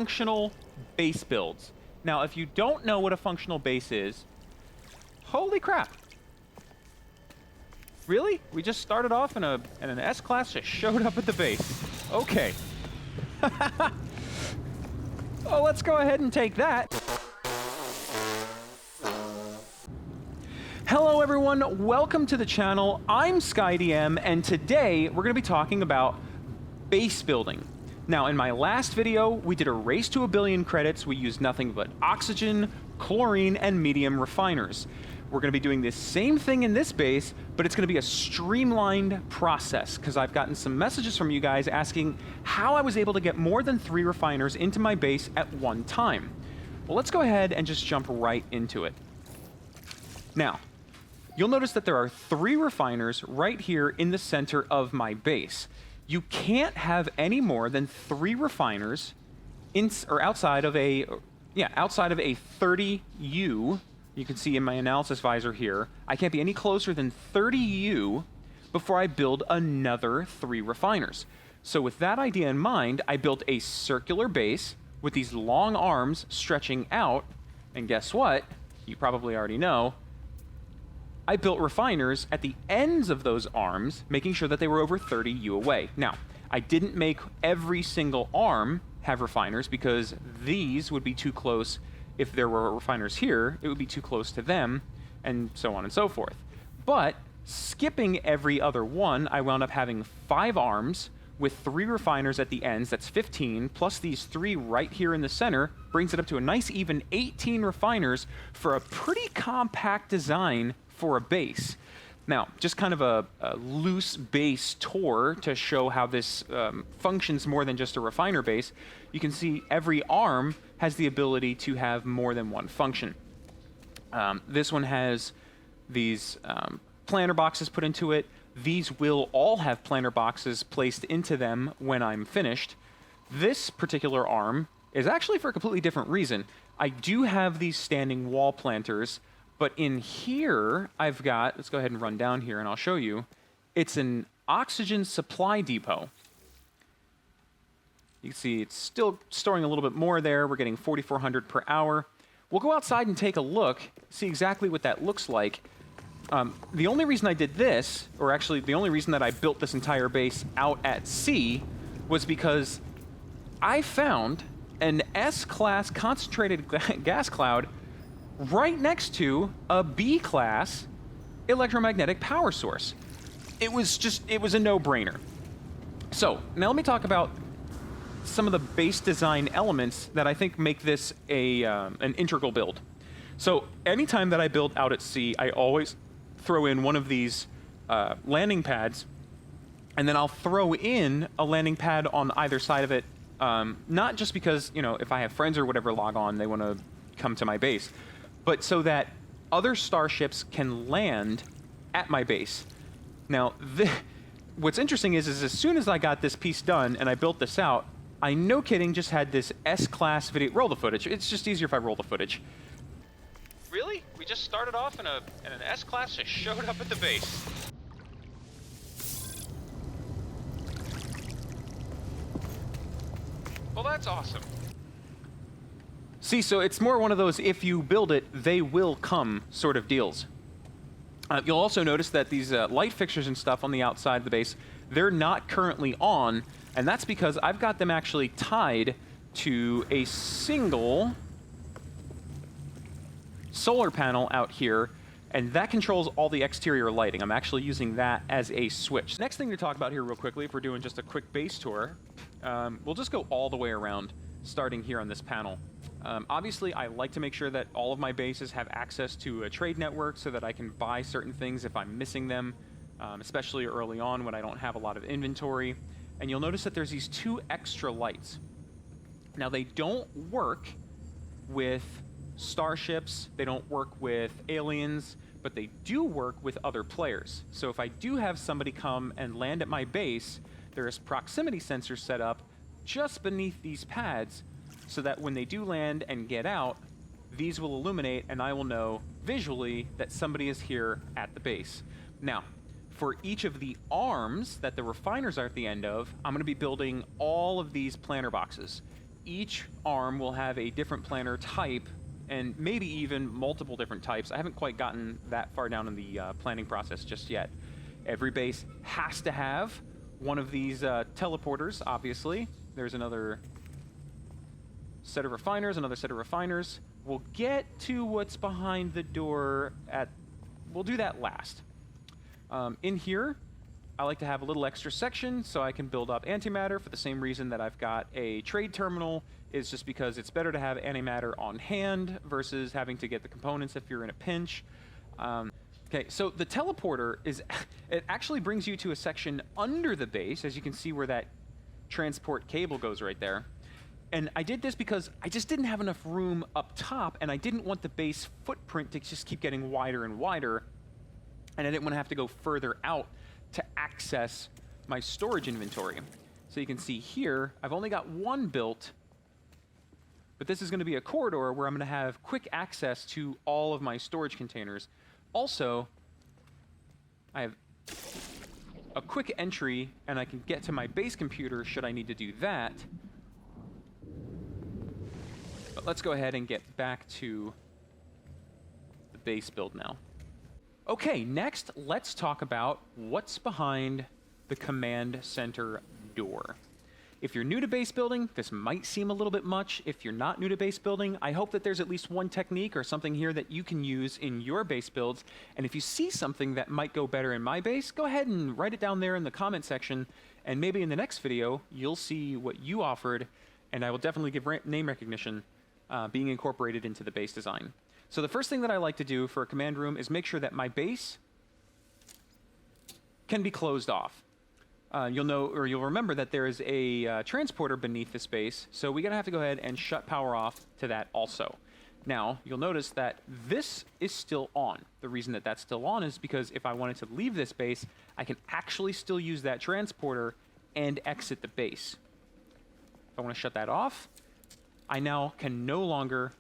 functional base builds. Now, if you don't know what a functional base is, holy crap. Really? We just started off in an S-Class, just showed up at the base. Okay. Oh, let's go ahead and take that. Hello everyone, welcome to the channel. I'm skyDM, and today we're going to be talking about base building. Now, in my last video, we did a race to 1 billion credits. We used nothing but oxygen, chlorine, and medium refiners. We're going to be doing this same thing in this base, but it's going to be a streamlined process because I've gotten some messages from you guys asking how I was able to get more than 3 refiners into my base at one time. Well, let's go ahead and just jump right into it. Now, you'll notice that there are 3 refiners right here in the center of my base. You can't have any more than 3 refiners outside of a 30U. You can see in my analysis visor here, I can't be any closer than 30U before I build another 3 refiners. So with that idea in mind, I built a circular base with these long arms stretching out, and guess what? You probably already know. I built refiners at the ends of those arms, making sure that they were over 30U away. Now, I didn't make every single arm have refiners because these would be too close. If there were refiners here, it would be too close to them, and so on and so forth. But skipping every other one, I wound up having 5 arms with 3 refiners at the ends. That's 15, plus these 3 right here in the center, brings it up to a nice even 18 refiners for a pretty compact design for a base. Now, just kind of a loose base tour to show how this functions more than just a refiner base. You can see every arm has the ability to have more than one function. This one has these planter boxes put into it. These will all have planter boxes placed into them when I'm finished. This particular arm is actually for a completely different reason. I do have these standing wall planters, but in here, I've got, let's go ahead and run down here and I'll show you, it's an oxygen supply depot. You can see it's still storing a little bit more there. We're getting 4,400 per hour. We'll go outside and take a look, see exactly what that looks like. The only reason I did this, or actually the only reason that I built this entire base out at sea, was because I found an S-Class concentrated gas cloud right next to a B-Class electromagnetic power source. It was a no-brainer. So, now let me talk about some of the base design elements that I think make this an integral build. So, anytime that I build out at sea, I always throw in one of these landing pads, and then I'll throw in a landing pad on either side of it, not just because, you know, if I have friends or whatever log on, they want to come to my base, but so that other starships can land at my base. Now, what's interesting is as soon as I got this piece done and I built this out, I, no kidding, just had this S-Class video. Roll the footage. It's just easier if I roll the footage. Really? We just started off in an S-Class, just showed up at the base. Well, that's awesome. See, so it's more one of those if you build it, they will come sort of deals. You'll also notice that these light fixtures and stuff on the outside of the base, they're not currently on, and that's because I've got them actually tied to a single solar panel out here, and that controls all the exterior lighting. I'm actually using that as a switch. Next thing to talk about here real quickly, if we're doing just a quick base tour, we'll just go all the way around, starting here on this panel. Obviously, I like to make sure that all of my bases have access to a trade network so that I can buy certain things if I'm missing them, especially early on when I don't have a lot of inventory. And you'll notice that there's these 2 extra lights. Now, they don't work with starships, they don't work with aliens, but they do work with other players. So if I do have somebody come and land at my base, there is proximity sensors set up just beneath these pads, so that when they do land and get out, these will illuminate and I will know visually that somebody is here at the base. Now, for each of the arms that the refiners are at the end of, I'm going to be building all of these planter boxes. each arm will have a different planner type, and maybe even multiple different types. I haven't quite gotten that far down in the planning process just yet. Every base has to have one of these teleporters, obviously. There's another set of refiners, another set of refiners. We'll get to what's behind the door we'll do that last. In here, I like to have a little extra section so I can build up antimatter for the same reason that I've got a trade terminal, is just because it's better to have antimatter on hand versus having to get the components if you're in a pinch. Okay, so the teleporter it actually brings you to a section under the base, as you can see where that transport cable goes right there. And I did this because I just didn't have enough room up top, and I didn't want the base footprint to just keep getting wider and wider, and I didn't want to have to go further out to access my storage inventory. So you can see here, I've only got one built, but this is going to be a corridor where I'm going to have quick access to all of my storage containers. Also, I have a quick entry, and I can get to my base computer should I need to do that. But let's go ahead and get back to the base build now. Okay, next, let's talk about what's behind the command center door. If you're new to base building, this might seem a little bit much. If you're not new to base building, I hope that there's at least one technique or something here that you can use in your base builds. And if you see something that might go better in my base, go ahead and write it down there in the comment section. And maybe in the next video, you'll see what you offered, and I will definitely give name recognition being incorporated into the base design. So the first thing that I like to do for a command room is make sure that my base can be closed off. You'll know, or you'll remember that there is a transporter beneath this base, so we're gonna have to go ahead and shut power off to that also. Now, you'll notice that this is still on. The reason that that's still on is because if I wanted to leave this base, I can actually still use that transporter and exit the base. If I want to shut that off, I now can no longer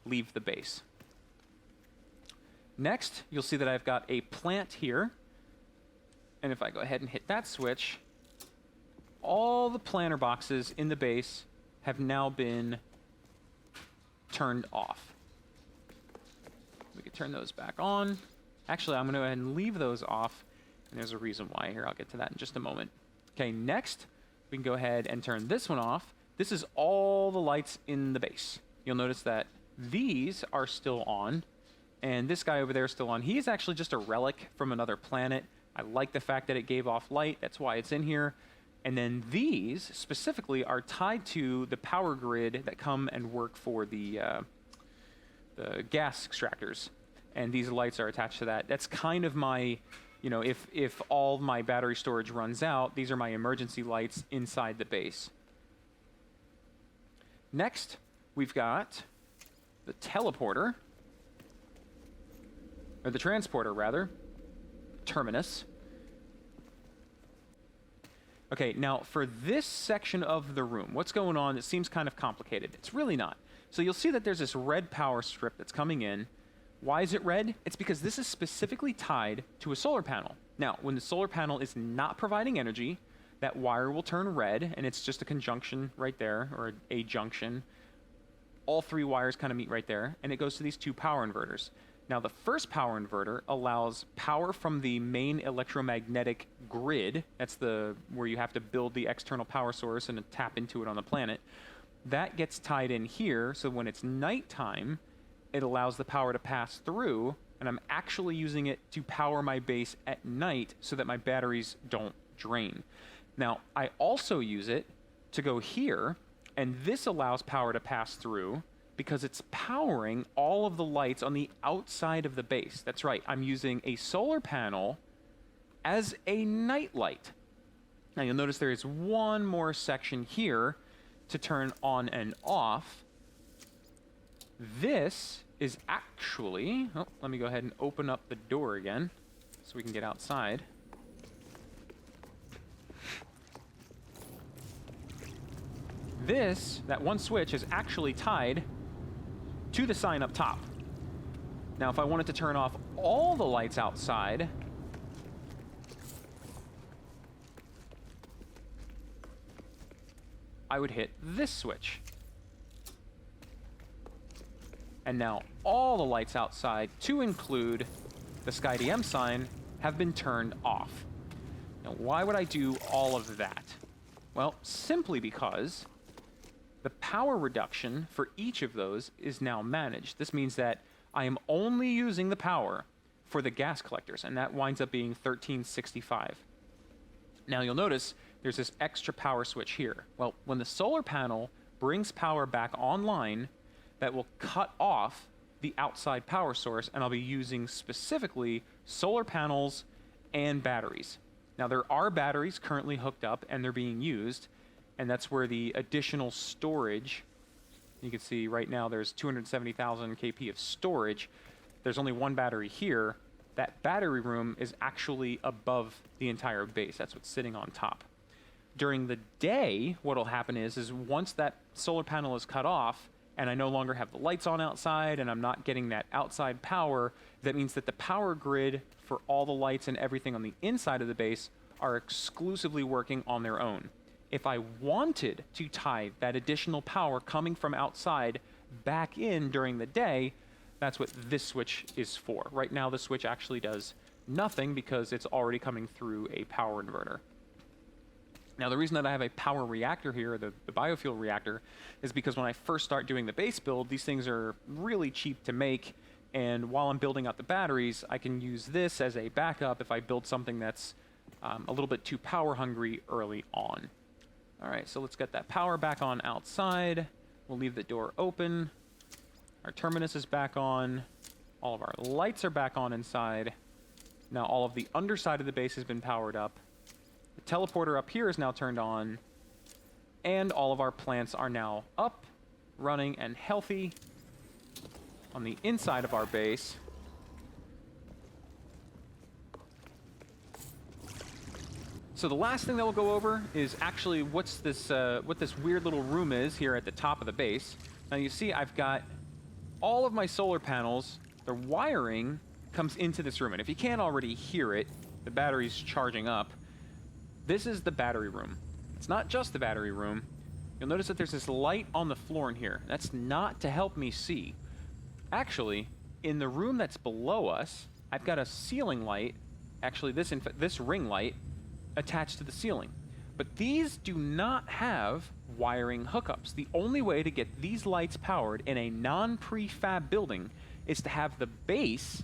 leave the base. Next, you'll see that I've got a plant here. And if I go ahead and hit that switch, all the planter boxes in the base have now been turned off. We can turn those back on. Actually, I'm going to go ahead and leave those off. And there's a reason why here. I'll get to that in just a moment. Okay, next, we can go ahead and turn this one off. This is all the lights in the base. You'll notice that these are still on, and this guy over there is still on. He is actually just a relic from another planet. I like the fact that it gave off light. That's why it's in here. And then these specifically are tied to the power grid that come and work for the gas extractors. And these lights are attached to that. That's kind of my, you know, if all my battery storage runs out, these are my emergency lights inside the base. Next, we've got the teleporter, or the transporter rather, terminus. Okay, now for this section of the room, what's going on? It seems kind of complicated. It's really not. So you'll see that there's this red power strip that's coming in. Why is it red? It's because this is specifically tied to a solar panel. Now, when the solar panel is not providing energy, that wire will turn red, and it's just a conjunction right there, or a junction. All three wires kind of meet right there, and it goes to these two power inverters. Now, the first power inverter allows power from the main electromagnetic grid. That's where you have to build the external power source and tap into it on the planet. That gets tied in here, so when it's nighttime, it allows the power to pass through, and I'm actually using it to power my base at night so that my batteries don't drain. Now, I also use it to go here, and this allows power to pass through because it's powering all of the lights on the outside of the base. That's right, I'm using a solar panel as a night light. Now, you'll notice there is one more section here to turn on and off. This is actually... Oh, let me go ahead and open up the door again so we can get outside. That one switch is actually tied to the sign up top. Now, if I wanted to turn off all the lights outside, I would hit this switch. And now all the lights outside, to include the skyDM sign, have been turned off. Now, why would I do all of that? Well, simply because the power reduction for each of those is now managed. This means that I am only using the power for the gas collectors, and that winds up being 1365. Now you'll notice there's this extra power switch here. Well, when the solar panel brings power back online, that will cut off the outside power source, and I'll be using specifically solar panels and batteries. Now there are batteries currently hooked up and they're being used, and that's where the additional storage, you can see right now there's 270,000 kp of storage. There's only one battery here. That battery room is actually above the entire base. That's what's sitting on top. During the day, what'll happen is once that solar panel is cut off and I no longer have the lights on outside and I'm not getting that outside power, that means that the power grid for all the lights and everything on the inside of the base are exclusively working on their own. If I wanted to tie that additional power coming from outside back in during the day, that's what this switch is for. Right now, the switch actually does nothing because it's already coming through a power inverter. Now, the reason that I have a power reactor here, the biofuel reactor, is because when I first start doing the base build, these things are really cheap to make, and while I'm building out the batteries, I can use this as a backup if I build something that's a little bit too power hungry early on. All right, so let's get that power back on outside. We'll leave the door open. Our terminus is back on. All of our lights are back on inside. Now all of the underside of the base has been powered up. The teleporter up here is now turned on. And all of our plants are now up, running, and healthy on the inside of our base. So the last thing that we'll go over is actually what this weird little room is here at the top of the base. Now you see I've got all of my solar panels, their wiring comes into this room. And if you can't already hear it, the battery's charging up. This is the battery room. It's not just the battery room. You'll notice that there's this light on the floor in here. That's not to help me see. Actually, in the room that's below us, I've got a ceiling light, actually this ring light, attached to the ceiling. But these do not have wiring hookups. The only way to get these lights powered in a non-prefab building is to have the base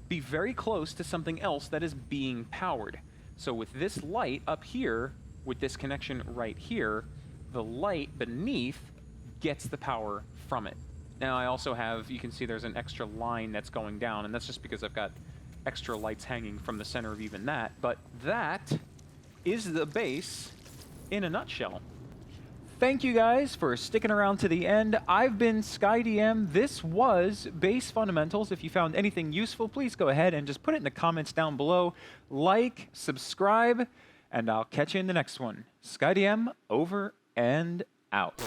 be very close to something else that is being powered. So with this light up here, with this connection right here, the light beneath gets the power from it. Now I also have, you can see there's an extra line that's going down, and that's just because I've got extra lights hanging from the center of even that. But that is the base in a nutshell. Thank you guys for sticking around to the end. I've been skyDM. This was Base Fundamentals. If you found anything useful, please go ahead and just put it in the comments down below. Like, subscribe, and I'll catch you in the next one. skyDM over and out.